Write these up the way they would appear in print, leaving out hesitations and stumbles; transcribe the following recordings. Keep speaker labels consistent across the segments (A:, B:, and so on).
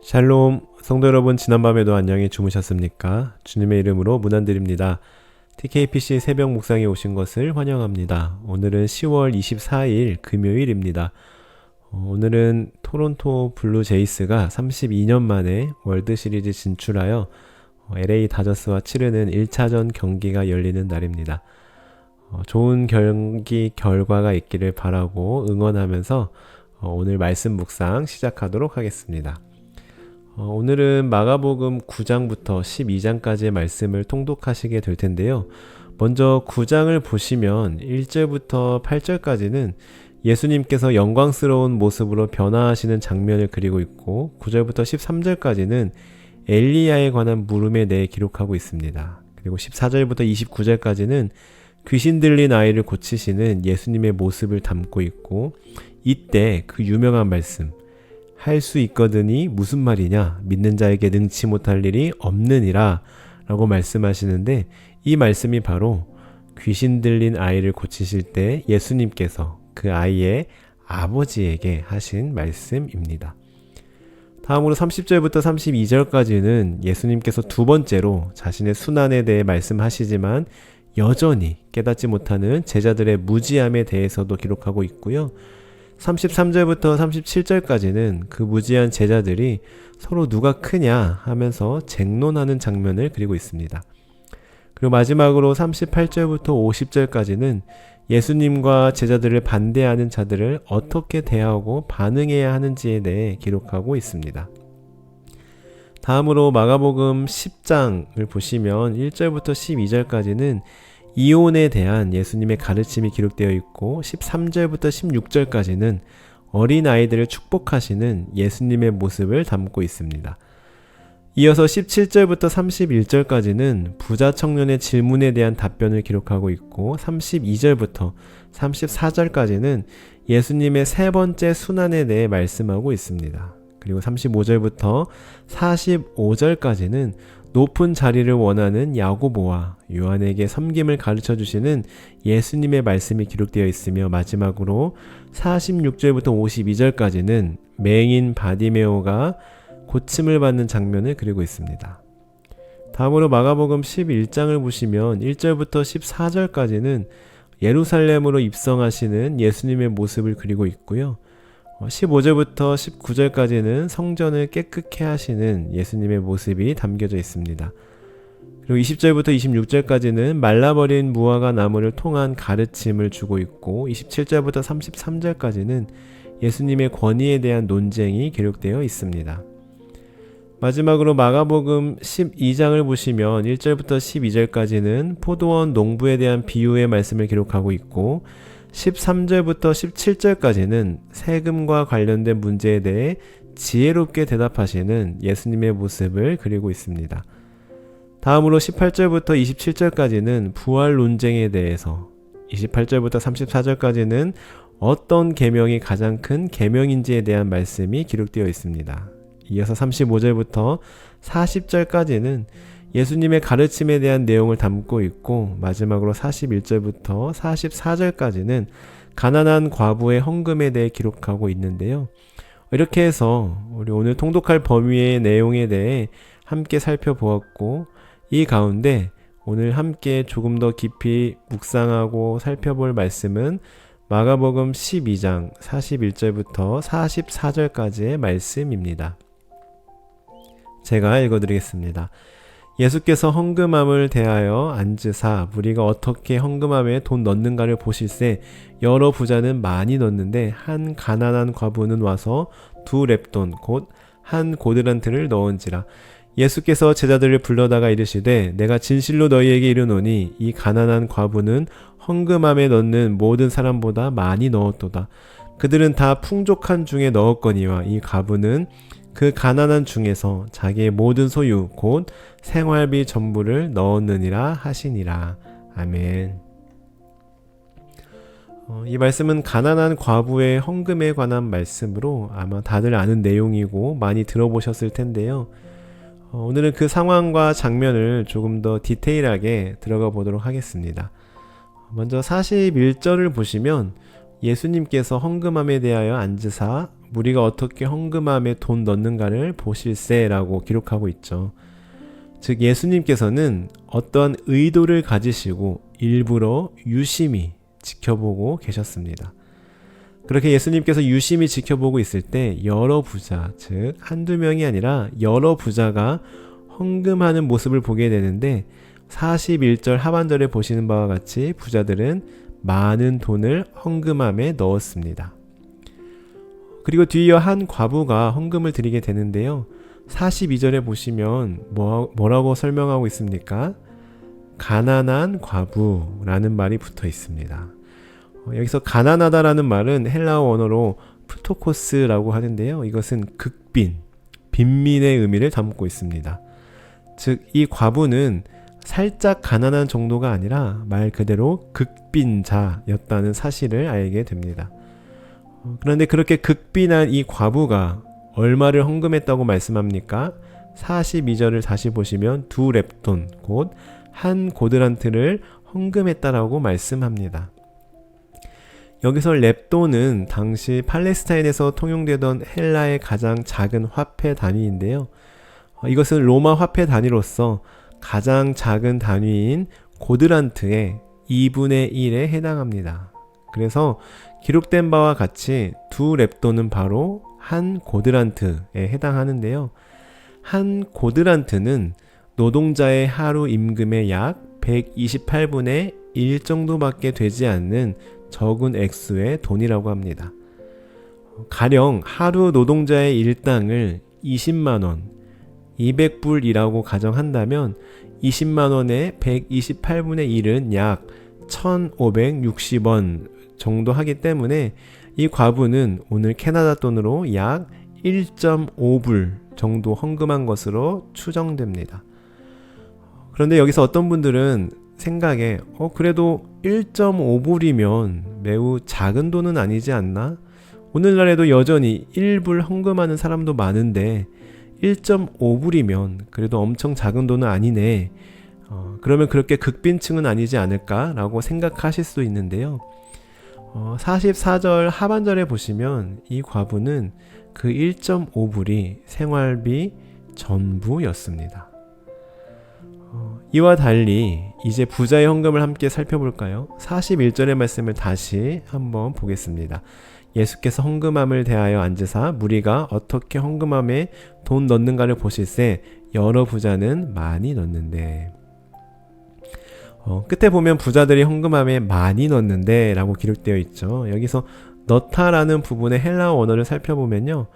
A: 샬롬, 성도 여러분, 지난밤에도 안녕히 주무셨습니까? 주님의 이름으로 문안드립니다. TKPC 새벽 묵상에 오신 것을 환영합니다. 오늘은 10월 24일 금요일입니다. 오늘은 토론토 블루 제이스가 32년 만에 월드 시리즈 진출하여 LA 다저스와 치르는 1차전 경기가 열리는 날입니다. 좋은 경기 결과가 있기를 바라고 응원하면서 오늘 말씀 묵상 시작하도록 하겠습니다. 오늘은 마가복음 9장부터 12장까지의 말씀을 통독하시게 될 텐데요. 먼저 9장을 보시면 1절부터 8절까지는 예수님께서 영광스러운 모습으로 변화하시는 장면을 그리고 있고 9절부터 13절까지는 엘리야에 관한 물음에 대해 기록하고 있습니다. 그리고 14절부터 29절까지는 귀신 들린 아이를 고치시는 예수님의 모습을 담고 있고 이때 그 유명한 말씀 할 수 있거든이 무슨 말이냐? 믿는 자에게 능치 못할 일이 없느니라 라고 말씀하시는데 이 말씀이 바로 귀신 들린 아이를 고치실 때 예수님께서 그 아이의 아버지에게 하신 말씀입니다. 다음으로 30절부터 32절까지는 예수님께서 두 번째로 자신의 순환에 대해 말씀하시지만 여전히 깨닫지 못하는 제자들의 무지함에 대해서도 기록하고 있고요. 33절부터 37절까지는 그 무지한 제자들이 서로 누가 크냐 하면서 쟁론하는 장면을 그리고 있습니다. 그리고 마지막으로 38절부터 50절까지는 예수님과 제자들을 반대하는 자들을 어떻게 대하고 반응해야 하는지에 대해 기록하고 있습니다. 다음으로 마가복음 10장을 보시면 1절부터 12절까지는 이혼에 대한 예수님의 가르침이 기록되어 있고 13절부터 16절까지는 어린아이들을 축복하시는 예수님의 모습을 담고 있습니다. 이어서 17절부터 31절까지는 부자 청년의 질문에 대한 답변을 기록하고 있고 32절부터 34절까지는 예수님의 세 번째 순환에 대해 말씀하고 있습니다. 그리고 35절부터 45절까지는 높은 자리를 원하는 야고보와 요한에게 섬김을 가르쳐 주시는 예수님의 말씀이 기록되어 있으며 마지막으로 46절부터 52절까지는 맹인 바디메오가 고침을 받는 장면을 그리고 있습니다. 다음으로 마가복음 11장을 보시면 1절부터 14절까지는 예루살렘으로 입성하시는 예수님의 모습을 그리고 있고요. 15절부터 19절까지는 성전을 깨끗게 하시는 예수님의 모습이 담겨져 있습니다. 그리고 20절부터 26절까지는 말라버린 무화과 나무를 통한 가르침을 주고 있고 27절부터 33절까지는 예수님의 권위에 대한 논쟁이 기록되어 있습니다. 마지막으로 마가복음 12장을 보시면 1절부터 12절까지는 포도원 농부에 대한 비유의 말씀을 기록하고 있고 13절부터 17절까지는 세금과 관련된 문제에 대해 지혜롭게 대답하시는 예수님의 모습을 그리고 있습니다. 다음으로 18절부터 27절까지는 부활 논쟁에 대해서 28절부터 34절까지는 어떤 계명이 가장 큰 계명인지에 대한 말씀이 기록되어 있습니다. 이어서 35절부터 40절까지는 예수님의 가르침에 대한 내용을 담고 있고 마지막으로 41절부터 44절까지는 가난한 과부의 헌금에 대해 기록하고 있는데요. 이렇게 해서 우리 오늘 통독할 범위의 내용에 대해 함께 살펴보았고 이 가운데 오늘 함께 조금 더 깊이 묵상하고 살펴볼 말씀은 마가복음 12장 41절부터 44절까지의 말씀입니다. 제가 읽어드리겠습니다. 예수께서 헌금함을 대하여 앉으사 무리가 어떻게 헌금함에 돈 넣는가를 보실세 여러 부자는 많이 넣는데 한 가난한 과부는 와서 2렙돈 곧 한 고드란트를 넣은지라. 예수께서 제자들을 불러다가 이르시되 내가 진실로 너희에게 이르노니 이 가난한 과부는 헌금함에 넣는 모든 사람보다 많이 넣었도다. 그들은 다 풍족한 중에 넣었거니와 이 과부는 그 가난한 중에서 자기의 모든 소유 곧 생활비 전부를 넣었느니라 하시니라. 아멘. 이 말씀은 가난한 과부의 헌금에 관한 말씀으로 아마 다들 아는 내용이고 많이 들어보셨을 텐데요. 오늘은 그 상황과 장면을 조금 더 디테일하게 들어가 보도록 하겠습니다. 먼저 41절을 보시면 예수님께서 헌금함에 대하여 앉으사 무리가 어떻게 헌금함에 돈 넣는가를 보실세라고 기록하고 있죠. 즉 예수님께서는 어떠한 의도를 가지시고 일부러 유심히 지켜보고 계셨습니다. 그렇게 예수님께서 유심히 지켜보고 있을 때 여러 부자, 즉 한두 명이 아니라 여러 부자가 헌금하는 모습을 보게 되는데 41절 하반절에 보시는 바와 같이 부자들은 많은 돈을 헌금함에 넣었습니다. 그리고 뒤이어 한 과부가 헌금을 드리게 되는데요. 42절에 보시면 뭐라고 설명하고 있습니까? 가난한 과부라는 말이 붙어 있습니다. 여기서 가난하다라는 말은 헬라어 원어로 프토코스라고 하는데요. 이것은 극빈, 빈민의 의미를 담고 있습니다. 즉 이 과부는 살짝 가난한 정도가 아니라 말 그대로 극빈자였다는 사실을 알게 됩니다. 그런데 그렇게 극빈한 이 과부가 얼마를 헌금했다고 말씀합니까? 42절을 다시 보시면 2렙돈, 곧 한 고드란트를 헌금했다라고 말씀합니다. 여기서 렙돈은 당시 팔레스타인에서 통용되던 헬라의 가장 작은 화폐 단위인데요. 이것은 로마 화폐 단위로서 가장 작은 단위인 고드란트의 2분의 1에 해당합니다. 그래서 기록된 바와 같이 2렙돈은 바로 한 고드란트에 해당하는데요. 한 고드란트는 노동자의 하루 임금의 약 128분의 1 정도밖에 되지 않는 적은 액수의 돈이라고 합니다. 가령 하루 노동자의 일당을 20만원, 200불이라고 가정한다면 20만원의 128분의 1은 약 1560원 정도 하기 때문에 이 과부는 오늘 캐나다 돈으로 약 1.5불 정도 헌금한 것으로 추정됩니다. 그런데 여기서 어떤 분들은 생각에 그래도 1.5불이면 매우 작은 돈은 아니지 않나? 오늘날에도 여전히 1불 헌금하는 사람도 많은데 1.5불이면 그래도 엄청 작은 돈은 아니네. 그러면 그렇게 극빈층은 아니지 않을까라고 생각하실 수도 있는데요. 44절 하반절에 보시면 이 과부는 그 1.5불이 생활비 전부였습니다. 이와 달리 이제 부자의 헌금을 함께 살펴볼까요? 41절의 말씀을 다시 한번 보겠습니다. 예수께서 헌금함을 대하여 앉으사 무리가 어떻게 헌금함에 돈 넣는가를 보실세 여러 부자는 많이 넣는데. 끝에 보면 부자들이 헌금함에 많이 넣는데 라고 기록되어 있죠. 여기서 넣다라는 부분의 헬라어 원어를 살펴보면요,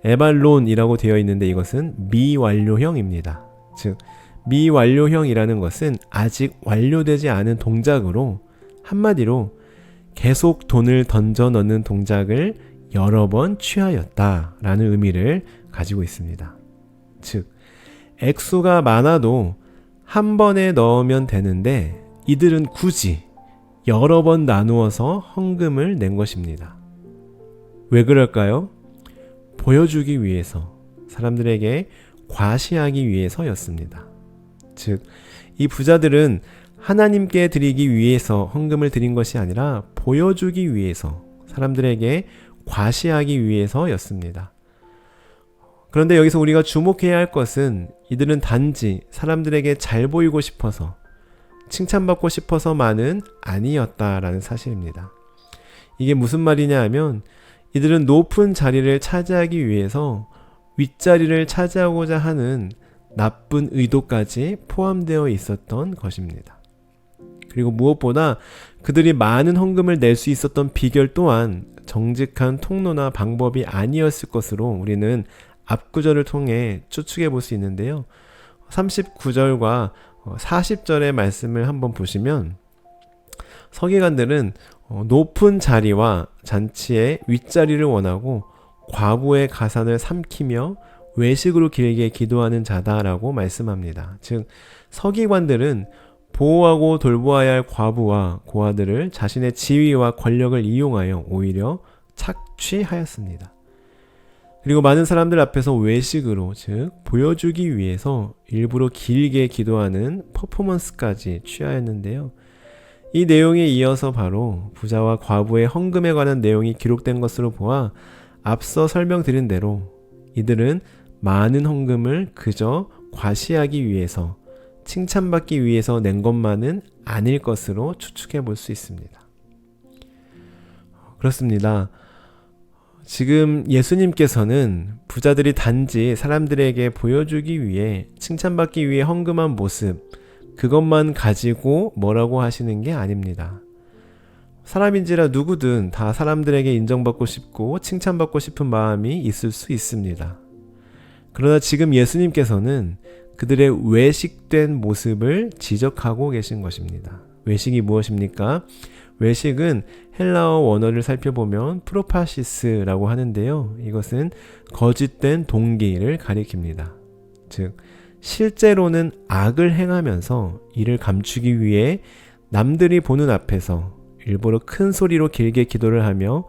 A: 에발론이라고 되어 있는데 이것은 미완료형입니다. 즉 미완료형이라는 것은 아직 완료되지 않은 동작으로, 한마디로 계속 돈을 던져 넣는 동작을 여러 번 취하였다라는 의미를 가지고 있습니다. 즉 액수가 많아도 한 번에 넣으면 되는데 이들은 굳이 여러 번 나누어서 헌금을 낸 것입니다. 왜 그럴까요? 보여주기 위해서, 사람들에게 과시하기 위해서였습니다. 즉 이 부자들은 하나님께 드리기 위해서 헌금을 드린 것이 아니라 보여주기 위해서, 사람들에게 과시하기 위해서였습니다. 그런데 여기서 우리가 주목해야 할 것은 이들은 단지 사람들에게 잘 보이고 싶어서, 칭찬받고 싶어서만은 아니었다라는 사실입니다. 이게 무슨 말이냐 하면 이들은 높은 자리를 차지하기 위해서 윗자리를 차지하고자 하는 나쁜 의도까지 포함되어 있었던 것입니다. 그리고 무엇보다 그들이 많은 헌금을 낼 수 있었던 비결 또한 정직한 통로나 방법이 아니었을 것으로 우리는 앞구절을 통해 추측해 볼 수 있는데요. 39절과 40절의 말씀을 한번 보시면 서기관들은 높은 자리와 잔치의 윗자리를 원하고 과부의 가산을 삼키며 외식으로 길게 기도하는 자다라고 말씀합니다. 즉 서기관들은 보호하고 돌보아야 할 과부와 고아들을 자신의 지위와 권력을 이용하여 오히려 착취하였습니다. 그리고 많은 사람들 앞에서 외식으로, 즉 보여주기 위해서 일부러 길게 기도하는 퍼포먼스까지 취하였는데요. 이 내용에 이어서 바로 부자와 과부의 헌금에 관한 내용이 기록된 것으로 보아 앞서 설명드린 대로 이들은 많은 헌금을 그저 과시하기 위해서, 칭찬받기 위해서 낸 것만은 아닐 것으로 추측해 볼 수 있습니다. 그렇습니다. 지금 예수님께서는 부자들이 단지 사람들에게 보여주기 위해, 칭찬받기 위해 헌금한 모습, 그것만 가지고 뭐라고 하시는 게 아닙니다. 사람인지라 누구든 다 사람들에게 인정받고 싶고 칭찬받고 싶은 마음이 있을 수 있습니다. 그러나 지금 예수님께서는 그들의 외식된 모습을 지적하고 계신 것입니다. 외식이 무엇입니까? 외식은 헬라어 원어를 살펴보면 프로파시스라고 하는데요. 이것은 거짓된 동기를 가리킵니다. 즉, 실제로는 악을 행하면서 이를 감추기 위해 남들이 보는 앞에서 일부러 큰 소리로 길게 기도를 하며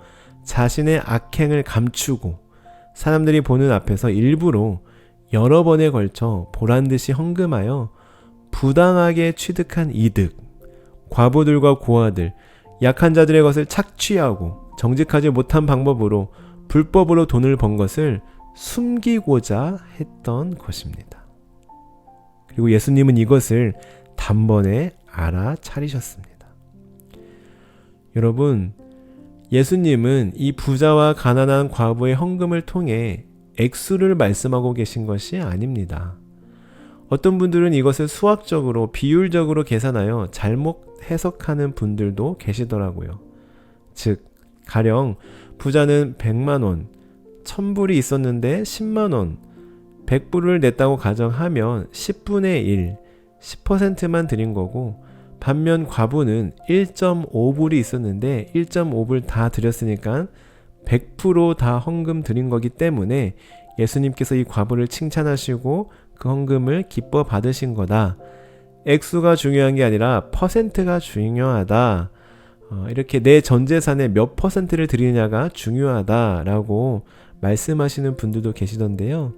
A: 자신의 악행을 감추고 사람들이 보는 앞에서 일부러 여러 번에 걸쳐 보란듯이 헌금하여 부당하게 취득한 이득, 과부들과 고아들, 약한 자들의 것을 착취하고 정직하지 못한 방법으로 불법으로 돈을 번 것을 숨기고자 했던 것입니다. 그리고 예수님은 이것을 단번에 알아차리셨습니다. 여러분, 예수님은 이 부자와 가난한 과부의 헌금을 통해 액수를 말씀하고 계신 것이 아닙니다. 어떤 분들은 이것을 수학적으로, 비율적으로 계산하여 잘못 해석하는 분들도 계시더라고요. 즉, 가령 부자는 100만 원, 1000불이 있었는데 10만 원, 100불을 냈다고 가정하면 10분의 1, 10%만 드린 거고, 반면 과부는 1.5불이 있었는데 1.5불 다 드렸으니까 100% 다 헌금 드린 거기 때문에 예수님께서 이 과부를 칭찬하시고 그 헌금을 기뻐 받으신 거다. 액수가 중요한 게 아니라 퍼센트가 중요하다. 이렇게 내 전 재산의 몇 퍼센트를 드리느냐가 중요하다라고 말씀하시는 분들도 계시던데요.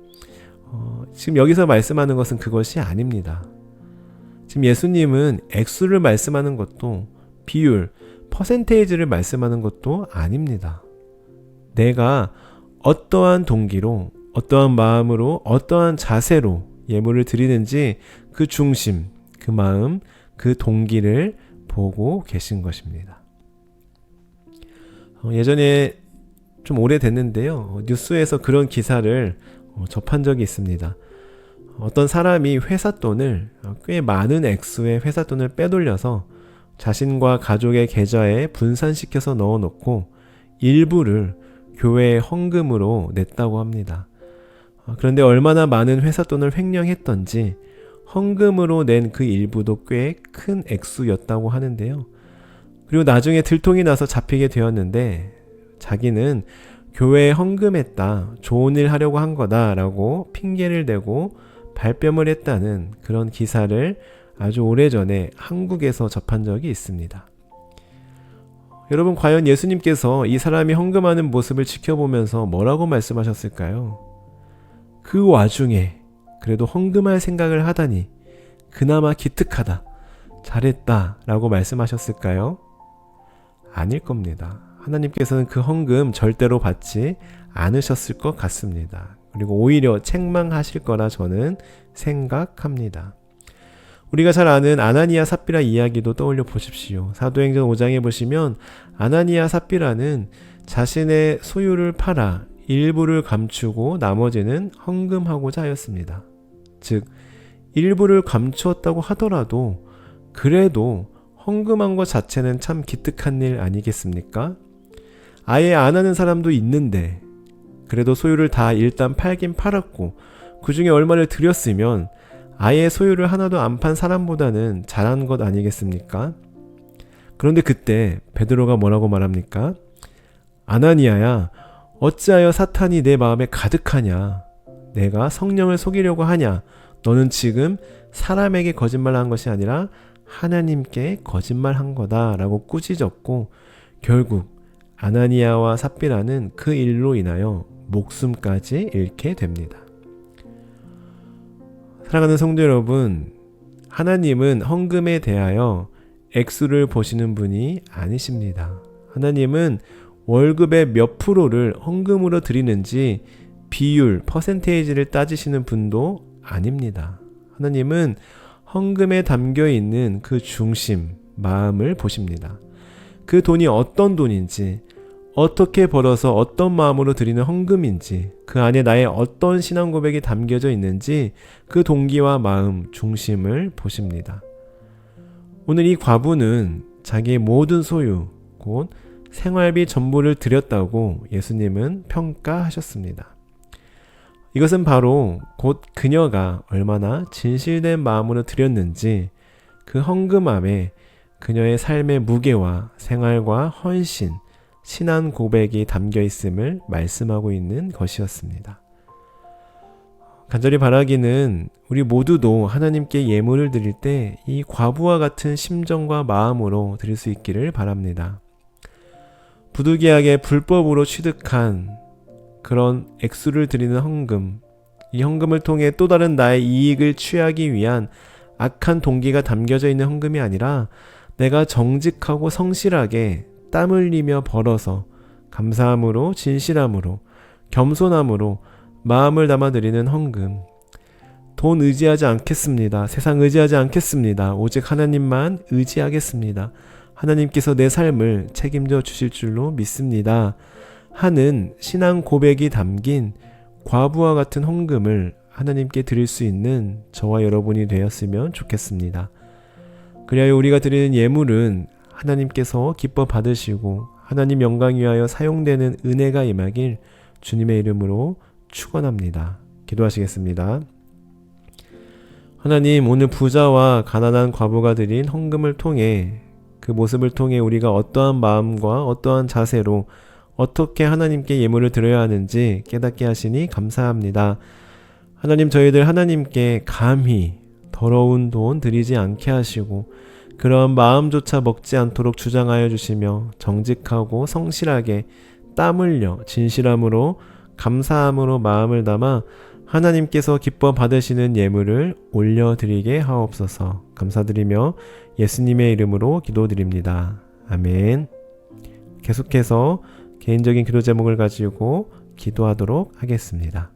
A: 지금 여기서 말씀하는 것은 그것이 아닙니다. 지금 예수님은 액수를 말씀하는 것도, 비율, 퍼센테이지를 말씀하는 것도 아닙니다. 내가 어떠한 동기로, 어떠한 마음으로, 어떠한 자세로 예물을 드리는지 그 중심, 그 마음, 그 동기를 보고 계신 것입니다. 예전에 좀 오래됐는데요. 뉴스에서 그런 기사를 접한 적이 있습니다. 어떤 사람이 회사 돈을, 꽤 많은 액수의 회사 돈을 빼돌려서 자신과 가족의 계좌에 분산시켜서 넣어놓고 일부를 교회에 헌금으로 냈다고 합니다. 그런데 얼마나 많은 회사 돈을 횡령했던지 헌금으로 낸 그 일부도 꽤 큰 액수였다고 하는데요. 그리고 나중에 들통이 나서 잡히게 되었는데 자기는 교회에 헌금했다, 좋은 일 하려고 한 거다라고 핑계를 대고 발뺌을 했다는 그런 기사를 아주 오래전에 한국에서 접한 적이 있습니다. 여러분, 과연 예수님께서 이 사람이 헌금하는 모습을 지켜보면서 뭐라고 말씀하셨을까요? 그 와중에 그래도 헌금할 생각을 하다니 그나마 기특하다, 잘했다 라고 말씀하셨을까요? 아닐 겁니다. 하나님께서는 그 헌금 절대로 받지 않으셨을 것 같습니다. 그리고 오히려 책망하실 거라 저는 생각합니다. 우리가 잘 아는 아나니아 삽비라 이야기도 떠올려 보십시오. 사도행전 5장에 보시면 아나니아 삽비라는 자신의 소유를 팔아 일부를 감추고 나머지는 헌금하고자 하였습니다. 즉, 일부를 감추었다고 하더라도 그래도 헌금한 것 자체는 참 기특한 일 아니겠습니까? 아예 안 하는 사람도 있는데 그래도 소유를 다 일단 팔긴 팔았고 그 중에 얼마를 드렸으면 아예 소유를 하나도 안 판 사람보다는 잘한 것 아니겠습니까? 그런데 그때 베드로가 뭐라고 말합니까? 아나니아야, 어찌하여 사탄이 내 마음에 가득하냐? 내가 성령을 속이려고 하냐? 너는 지금 사람에게 거짓말한 것이 아니라 하나님께 거짓말한 거다 라고 꾸짖었고, 결국 아나니아와 삽비라는 그 일로 인하여 목숨까지 잃게 됩니다. 사랑하는 성도 여러분, 하나님은 헌금에 대하여 액수를 보시는 분이 아니십니다. 하나님은 월급의 몇 프로를 헌금으로 드리는지 비율, 퍼센테이지를 따지시는 분도 아닙니다. 하나님은 헌금에 담겨 있는 그 중심, 마음을 보십니다. 그 돈이 어떤 돈인지, 어떻게 벌어서 어떤 마음으로 드리는 헌금인지, 그 안에 나의 어떤 신앙 고백이 담겨져 있는지 그 동기와 마음, 중심을 보십니다. 오늘 이 과부는 자기의 모든 소유, 곧 생활비 전부를 드렸다고 예수님은 평가하셨습니다. 이것은 바로 곧 그녀가 얼마나 진실된 마음으로 드렸는지 그 헌금함에 그녀의 삶의 무게와 생활과 헌신, 신앙 고백이 담겨 있음을 말씀하고 있는 것이었습니다. 간절히 바라기는 우리 모두도 하나님께 예물을 드릴 때 이 과부와 같은 심정과 마음으로 드릴 수 있기를 바랍니다. 부득이하게 불법으로 취득한 그런 액수를 드리는 헌금, 이 헌금을 통해 또 다른 나의 이익을 취하기 위한 악한 동기가 담겨져 있는 헌금이 아니라 내가 정직하고 성실하게 땀 흘리며 벌어서 감사함으로, 진실함으로, 겸손함으로 마음을 담아 드리는 헌금. 돈 의지하지 않겠습니다. 세상 의지하지 않겠습니다. 오직 하나님만 의지하겠습니다. 하나님께서 내 삶을 책임져 주실 줄로 믿습니다. 하는 신앙 고백이 담긴 과부와 같은 헌금을 하나님께 드릴 수 있는 저와 여러분이 되었으면 좋겠습니다. 그리하여 우리가 드리는 예물은 하나님께서 기뻐 받으시고 하나님 영광 위하여 사용되는 은혜가 임하길 주님의 이름으로 축원합니다. 기도하시겠습니다. 하나님, 오늘 부자와 가난한 과부가 드린 헌금을 통해 그 모습을 통해 우리가 어떠한 마음과 어떠한 자세로 어떻게 하나님께 예물을 드려야 하는지 깨닫게 하시니 감사합니다. 하나님, 저희들 하나님께 감히 더러운 돈 드리지 않게 하시고 그런 마음조차 먹지 않도록 주장하여 주시며 정직하고 성실하게 땀 흘려 진실함으로 감사함으로 마음을 담아 하나님께서 기뻐 받으시는 예물을 올려드리게 하옵소서. 감사드리며 예수님의 이름으로 기도드립니다. 아멘. 계속해서 개인적인 기도 제목을 가지고 기도하도록 하겠습니다.